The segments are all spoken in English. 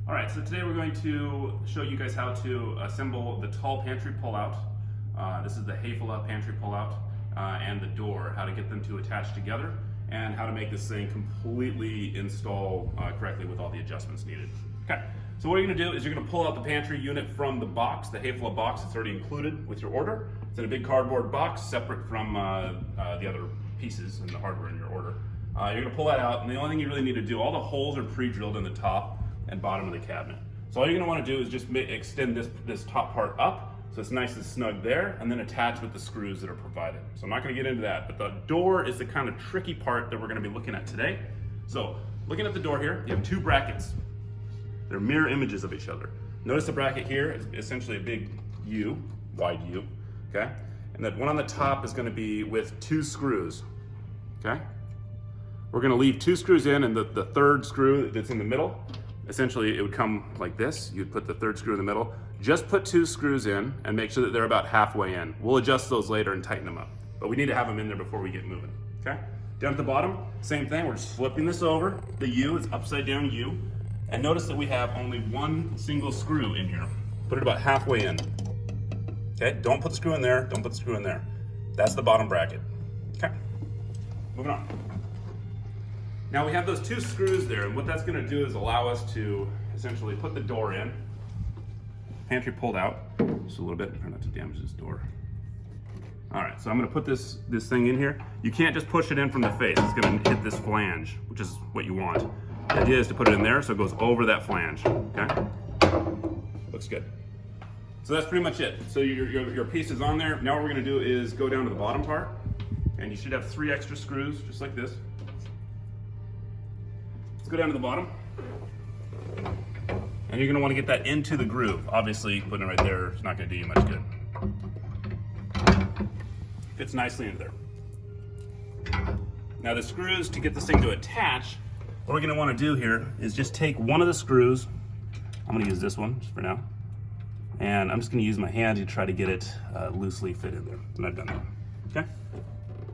All right, so today we're going to show you guys how to assemble the tall pantry pullout. This is the Hafele pantry pullout and the door, how to get them to attach together and how to make this thing completely install correctly with all the adjustments needed. Okay, so what you're gonna do is you're gonna pull out the pantry unit from the box, the Hafele box that's already included with your order. It's in a big cardboard box separate from the other pieces and the hardware in your order. You're gonna pull that out, and the only thing you really need to do, all the holes are pre-drilled in the top and bottom of the cabinet. So all you're gonna wanna do is just extend this top part up so it's nice and snug there, and then attach with the screws that are provided. So I'm not gonna get into that, but the door is the kind of tricky part that we're gonna be looking at today. So looking at the door here, you have two brackets. They're mirror images of each other. Notice the bracket here is essentially a big U, wide U, okay? And that one on the top is gonna be with two screws, okay? We're gonna leave two screws in, and the third screw that's in the middle, essentially it would come like this. You'd put the third screw in the middle. Just put two screws in and make sure that they're about halfway in. We'll adjust those later and tighten them up, but we need to have them in there before we get moving, okay? Down at the bottom, same thing. We're just flipping this over. The U is upside down U. And notice that we have only one single screw in here. Put it about halfway in, okay? Don't put the screw in there, don't put the screw in there. That's the bottom bracket, okay? Moving on. Now we have those two screws there, and what that's gonna do is allow us to essentially put the door in. Pantry pulled out, just a little bit, try not to damage this door. All right, so I'm gonna put this thing in here. You can't just push it in from the face. It's gonna hit this flange, which is what you want. The idea is to put it in there so it goes over that flange, okay? Looks good. So that's pretty much it. So your piece is on there. Now what we're gonna do is go down to the bottom part, and you should have 3 extra screws, just like this. Let's go down to the bottom. And you're gonna wanna get that into the groove. Obviously, putting it right there is not gonna do you much good. Fits nicely into there. Now the screws, to get this thing to attach, what we're gonna wanna do here is just take one of the screws. I'm gonna use this one just for now. And I'm just gonna use my hand to try to get it loosely fit in there. And I've done that, okay?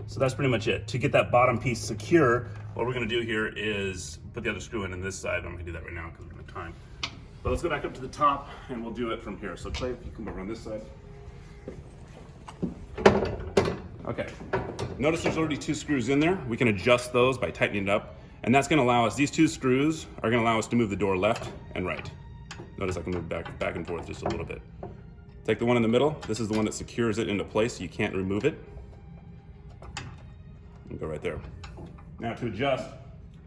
So that's pretty much it. To get that bottom piece secure, what we're gonna do here is put the other screw in this side. I'm gonna do that right now because we don't have time. But let's go back up to the top and we'll do it from here. So Clay, if you come over on this side. Okay, notice there's already 2 screws in there. We can adjust those by tightening it up. And that's gonna allow us, these 2 screws are gonna allow us to move the door left and right. Notice I can move back and forth just a little bit. Take the one in the middle. This is the one that secures it into place so you can't remove it. And go right there. Now to adjust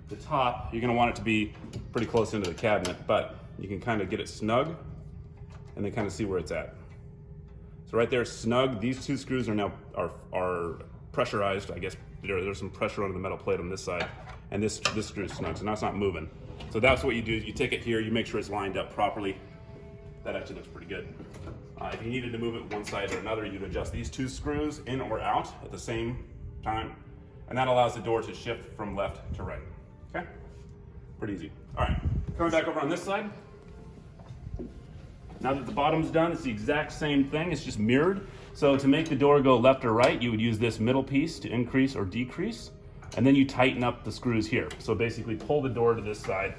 the top, you're gonna want it to be pretty close into the cabinet, but you can kind of get it snug and then kind of see where it's at. So right there, snug. These 2 screws are now are pressurized. I guess there's some pressure on the metal plate on this side, and this screw is snug, so now it's not moving. So that's what you do. You take it here, you make sure it's lined up properly. That actually looks pretty good. If you needed to move it one side or another, you'd adjust these 2 screws in or out at the same time, and that allows the door to shift from left to right. Okay? Pretty easy. All right, coming back over on this side. Now that the bottom's done, it's the exact same thing, it's just mirrored. So to make the door go left or right, you would use this middle piece to increase or decrease, and then you tighten up the screws here. So basically pull the door to this side,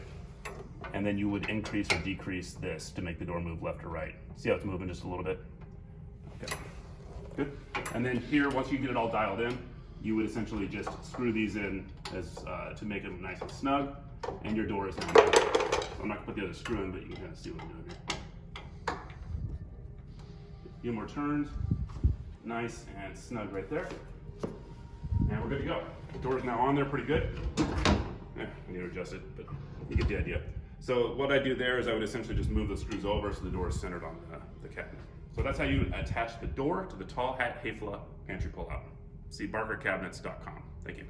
and then you would increase or decrease this to make the door move left or right. See how it's moving just a little bit? Okay, good. And then here, once you get it all dialed in, you would essentially just screw these in as to make them nice and snug, and your door is now moving. So I'm not gonna put the other screw in, but you can kind of see what I'm doing here. A few more turns, nice and snug right there. And we're good to go. The door is now on there pretty good. I need to adjust it, but you get the idea. So what I do there is I would essentially just move the screws over so the door is centered on the cabinet. So that's how you attach the door to the tall Hafele pantry pullout. See barkercabinets.com. Thank you.